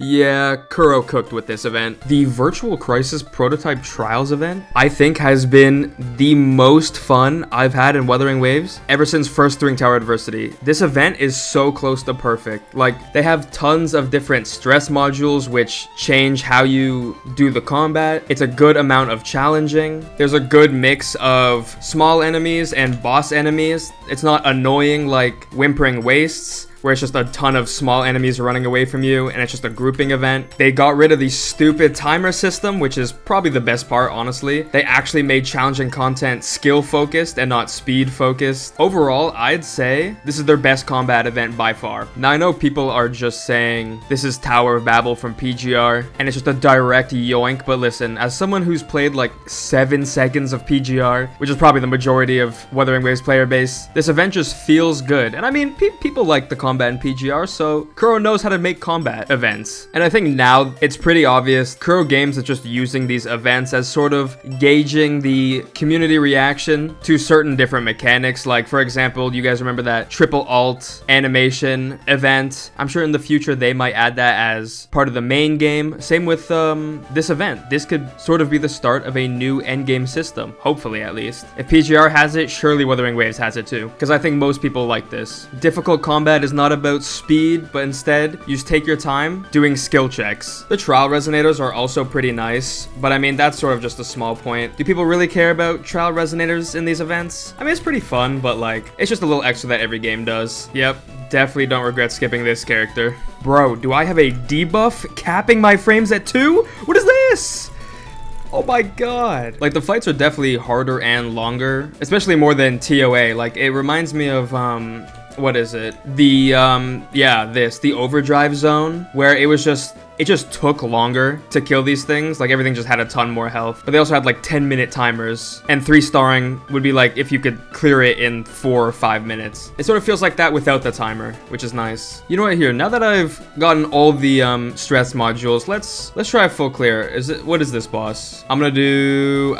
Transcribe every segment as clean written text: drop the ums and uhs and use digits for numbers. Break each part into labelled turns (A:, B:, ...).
A: Yeah, KURO cooked with this event. The Virtual Crisis Prototype Trials event, I think, has been the most fun I've had in Wuthering Waves ever since first doing Tower Adversity. This event is so close to perfect. Like, they have tons of different stress modules which change how you do the combat. It's a good amount of challenging. There's a good mix of small enemies and boss enemies. It's not annoying like Whimpering Wastes, where it's just a ton of small enemies running away from you, and it's just a grouping event. They got rid of the stupid timer system, which is probably the best part, honestly. They actually made challenging content skill-focused and not speed-focused. Overall, I'd say this is their best combat event by far. Now, I know people are just saying this is Tower of Babel from PGR, and it's just a direct yoink, but listen, as someone who's played like 7 seconds of PGR, which is probably the majority of Wuthering Waves player base, this event just feels good. And I mean, people like the combat in PGR, so KURO knows how to make combat events. And I think now it's pretty obvious KURO Games is just using these events as sort of gauging the community reaction to certain different mechanics. Like, for example, you guys remember that triple alt animation event? I'm sure in the future they might add that as part of the main game. Same with this event. This could sort of be the start of a new endgame system, hopefully at least. If PGR has it, surely Wuthering Waves has it too, because I think most people like this. Difficult combat is not about speed, but instead you just take your time doing skill checks. The trial resonators are also pretty nice, but I mean, that's sort of just a small point. Do people really care about trial resonators in these events? I mean, it's pretty fun, but like, it's just a little extra that every game does. Yep, definitely don't regret skipping this character. Bro, do I have a debuff capping my frames at 2? What is this? Oh my god. Like, the fights are definitely harder and longer, especially more than TOA. Like, it reminds me of, what is it? The, the overdrive zone, where it just took longer to kill these things. Like, everything just had a ton more health. But they also had like 10-minute timers, and 3-starring would be like if you could clear it in 4 or 5 minutes. It sort of feels like that without the timer, which is nice. You know what, here, now that I've gotten all the stress modules, let's try a full clear. What is this boss? I'm gonna do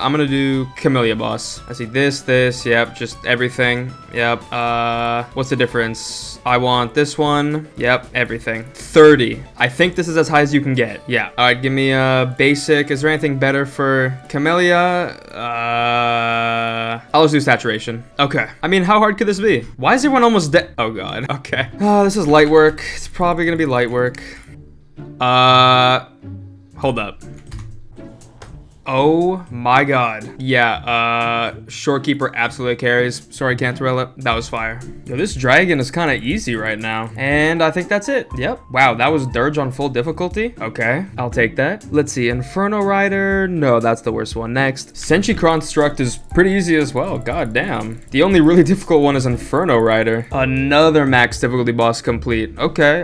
A: Camellia boss. I see this, yep, just everything. Yep. What's the difference? I want this one. Yep, everything. 30. I think this is as high as you can get. Yeah. All right, give me a basic. Is there anything better for Camellia? I'll just do saturation. Okay. I mean, how hard could this be? Why is everyone almost dead? Oh god. Okay. Oh, this is light work. It's probably gonna be light work. Hold up. Oh my god. Yeah, Shorekeeper absolutely carries. Sorry, Cantarella. That was fire. Yo, this dragon is kind of easy right now. And I think that's it. Yep. Wow, that was Dirge on full difficulty. Okay, I'll take that. Let's see. Inferno Rider. No, that's the worst one. Next. Senshi Construct is pretty easy as well. God damn. The only really difficult one is Inferno Rider. Another max difficulty boss complete. Okay.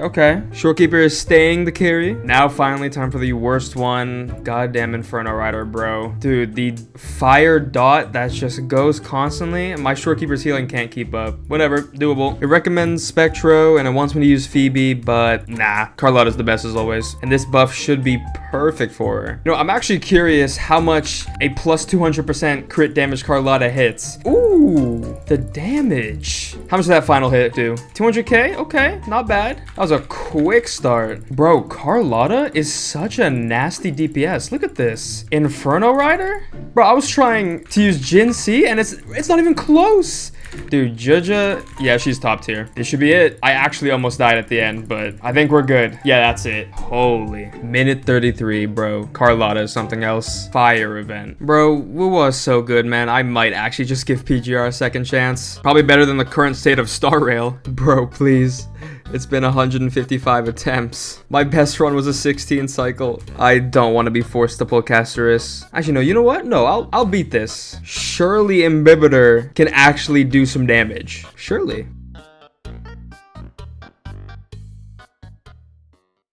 A: Shorekeeper is staying the carry. Now, finally, time for the worst one. Goddamn Inferno Rider, bro. Dude, the fire dot that just goes constantly. My Shorekeeper's healing can't keep up. Whatever, doable. It recommends Spectro and it wants me to use Phoebe, but nah. Carlotta's the best as always. And this buff should be perfect for her. You know, I'm actually curious how much a plus 200% crit damage Carlotta hits. Ooh, the damage. How much did that final hit do? 200k? Okay, not bad. That was a quick start. Bro, Carlotta is such a nasty DPS. Look at this. Inferno Rider? Bro, I was trying to use Jin C and it's not even close. Dude, Juja, yeah, she's top tier. This should be it. I actually almost died at the end, but I think we're good. Yeah, that's it. Holy. Minute 33, bro. Carlotta is something else. Fire event. Bro, Wu was so good, man. I might actually just give PGR a second chance. Probably better than the current state of Star Rail. Bro, please. It's been 155 attempts. My best run was a 16 cycle. I don't want to be forced to pull Casterus. Actually, no, you know what? No, I'll beat this. Surely Imbibitor can actually do some damage. Surely.